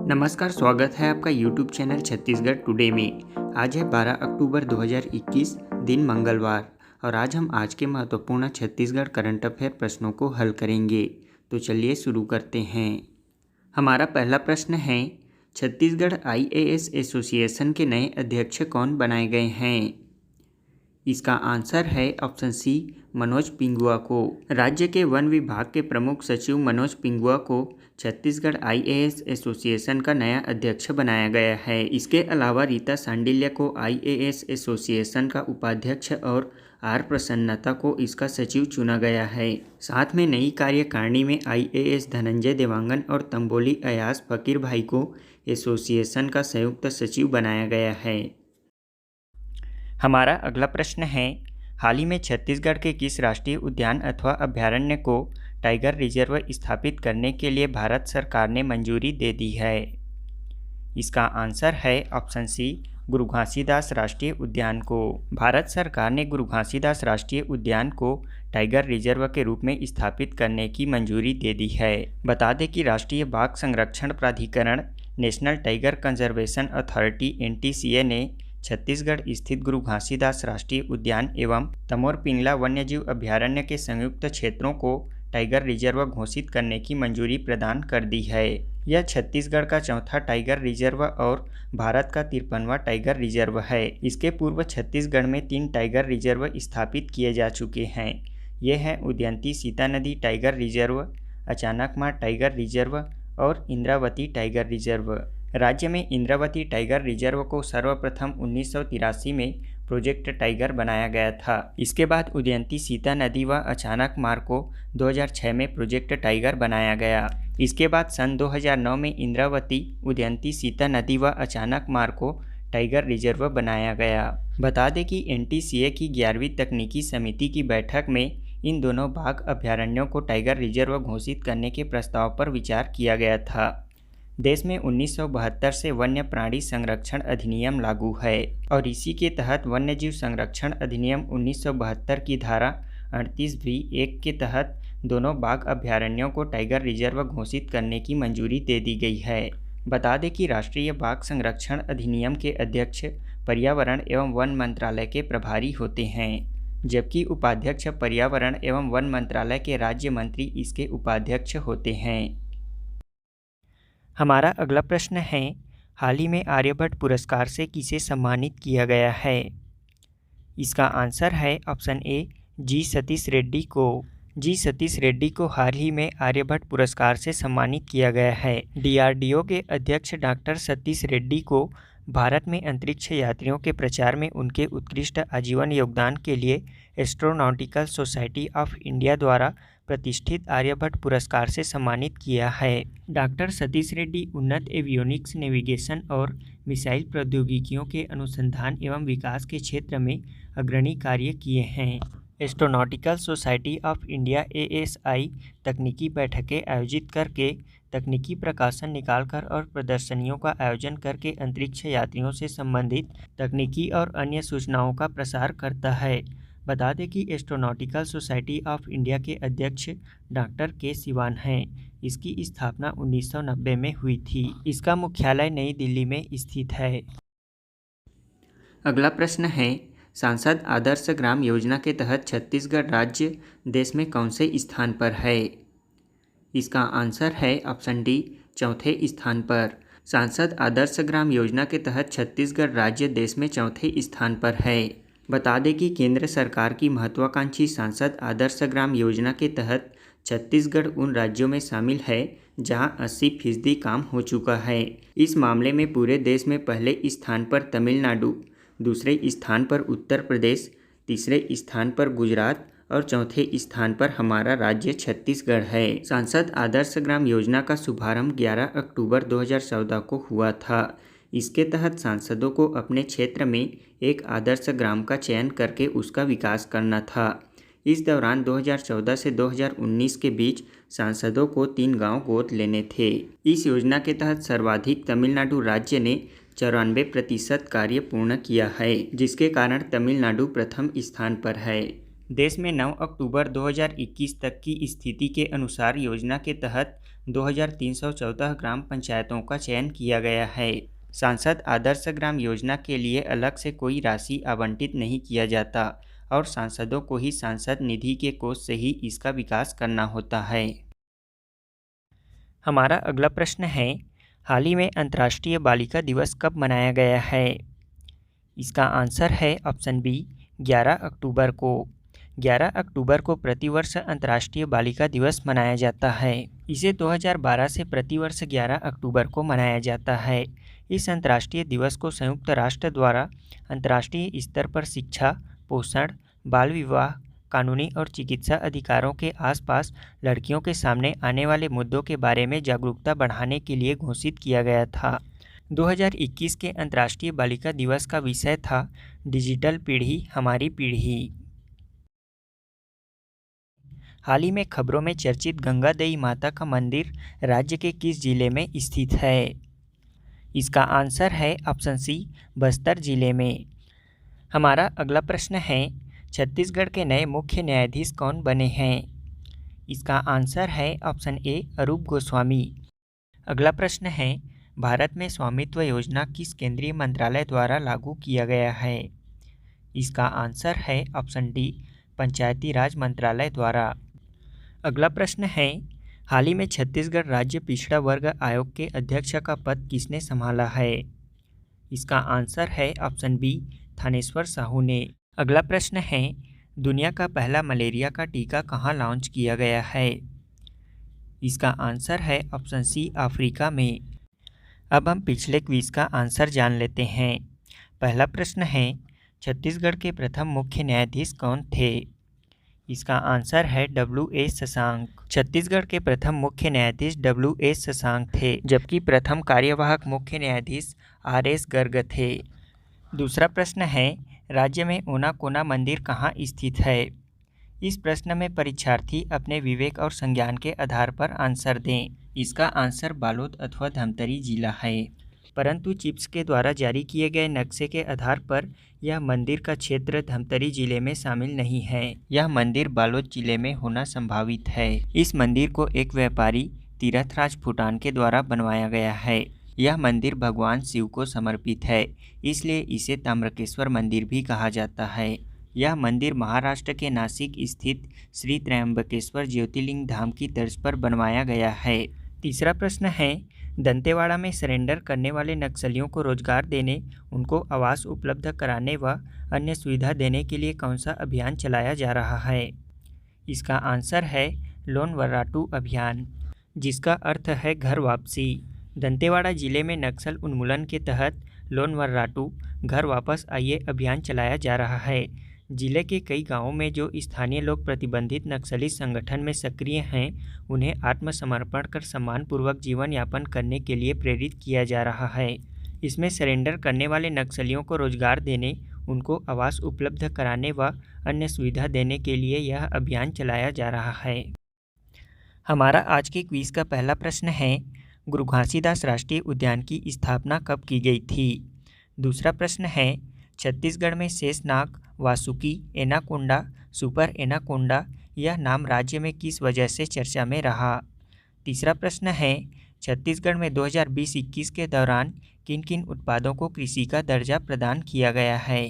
नमस्कार, स्वागत है आपका YouTube चैनल छत्तीसगढ़ टुडे में। आज है 12 अक्टूबर 2021, दिन मंगलवार, और आज के महत्वपूर्ण छत्तीसगढ़ करंट अफेयर प्रश्नों को हल करेंगे। तो चलिए शुरू करते हैं। हमारा पहला प्रश्न है, छत्तीसगढ़ IAS एसोसिएशन के नए अध्यक्ष कौन बनाए गए हैं? इसका आंसर है ऑप्शन सी, मनोज पिंगुआ को। राज्य के वन विभाग के प्रमुख सचिव मनोज पिंगुआ को छत्तीसगढ़ IAS एसोसिएशन का नया अध्यक्ष बनाया गया है। इसके अलावा रीता सांडिल्य को IAS एसोसिएशन का उपाध्यक्ष और आर प्रसन्नता को इसका सचिव चुना गया है। साथ में नई कार्यकारिणी में IAS धनंजय देवांगन और तंबोली अयाज फकीर भाई को एसोसिएशन का संयुक्त सचिव बनाया गया है। हमारा अगला प्रश्न है, हाल ही में छत्तीसगढ़ के किस राष्ट्रीय उद्यान अथवा अभयारण्य को टाइगर रिजर्व स्थापित करने के लिए भारत सरकार ने मंजूरी दे दी है? इसका आंसर है ऑप्शन सी, गुरु घासीदास राष्ट्रीय उद्यान को। भारत सरकार ने गुरु घासीदास राष्ट्रीय उद्यान को टाइगर रिजर्व के रूप में स्थापित करने की मंजूरी दे दी है। बता दें कि राष्ट्रीय बाघ संरक्षण प्राधिकरण, national tiger conservation authority NTCA ने छत्तीसगढ़ स्थित गुरु घासीदास राष्ट्रीय उद्यान एवं तमोर पिंगला वन्यजीव अभयारण्य के संयुक्त क्षेत्रों को टाइगर रिजर्व घोषित करने की मंजूरी प्रदान कर दी है। यह छत्तीसगढ़ का चौथा टाइगर रिजर्व और भारत का 53वां टाइगर रिजर्व है। इसके पूर्व छत्तीसगढ़ में 3 टाइगर रिजर्व स्थापित किए जा चुके हैं। ये हैं उदयंती सीता नदी tiger reserve, Achanakmar tiger reserve और इंद्रावती टाइगर रिजर्व। राज्य में इंद्रावती टाइगर रिजर्व को सर्वप्रथम 1983 में प्रोजेक्ट टाइगर बनाया गया था। इसके बाद उदयंती सीता नदी व अचानकमार को 2006 में प्रोजेक्ट टाइगर बनाया गया। इसके बाद सन 2009 में इंद्रावती, उदयंती सीता नदी व अचानकमार को टाइगर रिजर्व बनाया गया। बता दें कि NTCA की 11वीं तकनीकी समिति की बैठक में इन दोनों बाघ अभयारण्यों को टाइगर रिजर्व घोषित करने के प्रस्ताव पर विचार किया गया था। देश में 1972 से वन्य प्राणी संरक्षण अधिनियम लागू है और इसी के तहत वन्यजीव संरक्षण अधिनियम 1972 की धारा 38(1) के तहत दोनों बाघ अभयारण्यों को टाइगर रिजर्व घोषित करने की मंजूरी दे दी गई है। बता दें कि राष्ट्रीय बाघ संरक्षण अधिनियम के अध्यक्ष पर्यावरण एवं वन मंत्रालय के प्रभारी होते हैं, जबकि उपाध्यक्ष पर्यावरण एवं वन मंत्रालय के राज्य मंत्री इसके उपाध्यक्ष होते हैं। हमारा अगला प्रश्न है, हाल ही में आर्यभट्ट पुरस्कार से किसे सम्मानित किया गया है? इसका आंसर है ऑप्शन ए, जी सतीश रेड्डी को। जी सतीश रेड्डी को हाल ही में आर्यभट्ट पुरस्कार से सम्मानित किया गया है। DRDO के अध्यक्ष डॉक्टर सतीश रेड्डी को भारत में अंतरिक्ष यात्रियों के प्रचार में उनके उत्कृष्ट आजीवन योगदान के लिए एस्ट्रोनॉटिकल सोसाइटी ऑफ इंडिया द्वारा प्रतिष्ठित आर्यभट्ट पुरस्कार से सम्मानित किया है। डॉक्टर सतीश रेड्डी उन्नत एवियोनिक्स, नेविगेशन और मिसाइल प्रौद्योगिकियों के अनुसंधान एवं विकास के क्षेत्र में अग्रणी कार्य किए हैं। Astronautical society of India ASI तकनीकी बैठकें आयोजित करके, तकनीकी प्रकाशन निकालकर और प्रदर्शनियों का आयोजन करके अंतरिक्ष यात्रियों से संबंधित तकनीकी और अन्य सूचनाओं का प्रसार करता है। बता दें कि एस्ट्रोनॉटिकल सोसाइटी ऑफ इंडिया के अध्यक्ष डॉक्टर के सिवान हैं। इसकी स्थापना 1990 में हुई थी। इसका मुख्यालय नई दिल्ली में स्थित है। अगला प्रश्न है, सांसद आदर्श ग्राम योजना के तहत छत्तीसगढ़ राज्य देश में कौन से स्थान पर है? इसका आंसर है ऑप्शन डी, चौथे स्थान पर। सांसद आदर्श ग्राम योजना के तहत छत्तीसगढ़ राज्य देश में चौथे स्थान पर है। बता दें कि केंद्र सरकार की महत्वाकांक्षी सांसद आदर्श ग्राम योजना के तहत छत्तीसगढ़ उन राज्यों में शामिल है जहां 80% काम हो चुका है। इस मामले में पूरे देश में पहले स्थान पर तमिलनाडु, दूसरे स्थान पर उत्तर प्रदेश, तीसरे स्थान पर गुजरात और चौथे स्थान पर हमारा राज्य छत्तीसगढ़ है। सांसद आदर्श ग्राम योजना का शुभारंभ 11 अक्टूबर 2014 को हुआ था। इसके तहत सांसदों को अपने क्षेत्र में एक आदर्श ग्राम का चयन करके उसका विकास करना था। इस दौरान 2014 से 2019 के बीच सांसदों को 3 गांव गोद लेने थे। इस योजना के तहत सर्वाधिक तमिलनाडु राज्य ने 94% कार्य पूर्ण किया है, जिसके कारण तमिलनाडु प्रथम स्थान पर है। देश में 9 अक्टूबर 2021 तक की स्थिति के अनुसार योजना के तहत 2314 ग्राम पंचायतों का चयन किया गया है। सांसद आदर्श ग्राम योजना के लिए अलग से कोई राशि आवंटित नहीं किया जाता और सांसदों को ही सांसद निधि के कोष से ही इसका विकास करना होता है। हमारा अगला प्रश्न है, हाल ही में अंतर्राष्ट्रीय बालिका दिवस कब मनाया गया है? इसका आंसर है ऑप्शन बी 11 अक्टूबर को। 11 अक्टूबर को प्रतिवर्ष अंतर्राष्ट्रीय बालिका दिवस मनाया जाता है। इसे 2012 से प्रतिवर्ष 11 अक्टूबर को मनाया जाता है। इस अंतर्राष्ट्रीय दिवस को संयुक्त राष्ट्र द्वारा अंतर्राष्ट्रीय स्तर पर शिक्षा, पोषण, बाल विवाह, कानूनी और चिकित्सा अधिकारों के आसपास लड़कियों के सामने आने वाले मुद्दों के बारे में जागरूकता बढ़ाने के लिए घोषित किया गया था। 2021 के अंतर्राष्ट्रीय बालिका दिवस का विषय था डिजिटल पीढ़ी हमारी पीढ़ी। हाल ही में खबरों में चर्चित गंगा देवी माता का मंदिर राज्य के किस जिले में स्थित है? इसका आंसर है ऑप्शन सी बस्तर जिले में। हमारा अगला प्रश्न है, छत्तीसगढ़ के नए मुख्य न्यायाधीश कौन बने हैं? इसका आंसर है ऑप्शन ए अरूप गोस्वामी। अगला प्रश्न है, भारत में स्वामित्व योजना किस केंद्रीय मंत्रालय द्वारा लागू किया गया है? इसका आंसर है ऑप्शन डी पंचायती राज मंत्रालय द्वारा। अगला प्रश्न है, हाल ही में छत्तीसगढ़ राज्य पिछड़ा वर्ग आयोग के अध्यक्ष का पद किसने संभाला है? इसका आंसर है ऑप्शन बी थानेश्वर साहू ने। अगला प्रश्न है, दुनिया का पहला मलेरिया का टीका कहाँ लॉन्च किया गया है? इसका आंसर है ऑप्शन सी अफ्रीका में। अब हम पिछले क्विज का आंसर जान लेते हैं। पहला प्रश्न है, छत्तीसगढ़ के प्रथम मुख्य न्यायाधीश कौन थे? इसका आंसर है W.A. शशांक। छत्तीसगढ़ के प्रथम मुख्य न्यायाधीश W.A. शशांक थे, जबकि प्रथम कार्यवाहक मुख्य न्यायाधीश R.S. गर्ग थे। दूसरा प्रश्न है, राज्य में ओनाकोना मंदिर कहाँ स्थित है? इस प्रश्न में परीक्षार्थी अपने विवेक और संज्ञान के आधार पर आंसर दें। इसका आंसर बालोद अथवा धमतरी जिला है, परंतु चिप्स के द्वारा जारी किए गए नक्शे के आधार पर यह मंदिर का क्षेत्र धमतरी जिले में शामिल नहीं है। यह मंदिर बालोद जिले में होना संभावित है। इस मंदिर को एक व्यापारी तीर्थराज फुटान के द्वारा बनवाया गया है। यह मंदिर भगवान शिव को समर्पित है, इसलिए इसे ताम्रकेश्वर मंदिर भी कहा जाता है। यह मंदिर महाराष्ट्र के नासिक स्थित श्री त्र्यंबकेश्वर ज्योतिर्लिंग धाम की तर्ज पर बनवाया गया है। तीसरा प्रश्न है, दंतेवाड़ा में सरेंडर करने वाले नक्सलियों को रोजगार देने, उनको आवास उपलब्ध कराने व अन्य सुविधा देने के लिए कौन सा अभियान चलाया जा रहा है? इसका आंसर है लोन वर्राटू अभियान, जिसका अर्थ है घर वापसी। दंतेवाड़ा जिले में नक्सल उन्मूलन के तहत लोन वर्राटू घर वापस आइए अभियान चलाया जा रहा है। जिले के कई गांवों में जो स्थानीय लोग प्रतिबंधित नक्सली संगठन में सक्रिय हैं, उन्हें आत्मसमर्पण कर सम्मानपूर्वक जीवन यापन करने के लिए प्रेरित किया जा रहा है। इसमें सरेंडर करने वाले नक्सलियों को रोजगार देने, उनको आवास उपलब्ध कराने व अन्य सुविधा देने के लिए यह अभियान चलाया जा रहा है। हमारा आज के क्विज का पहला प्रश्न है, गुरु घासीदास राष्ट्रीय उद्यान की स्थापना कब की गई थी? दूसरा प्रश्न है, छत्तीसगढ़ में Sheshnag, Vasuki, anaconda, super anaconda यह नाम राज्य में किस वजह से चर्चा में रहा? तीसरा प्रश्न है, छत्तीसगढ़ में 2020-21 के दौरान किन किन उत्पादों को कृषि का दर्जा प्रदान किया गया है?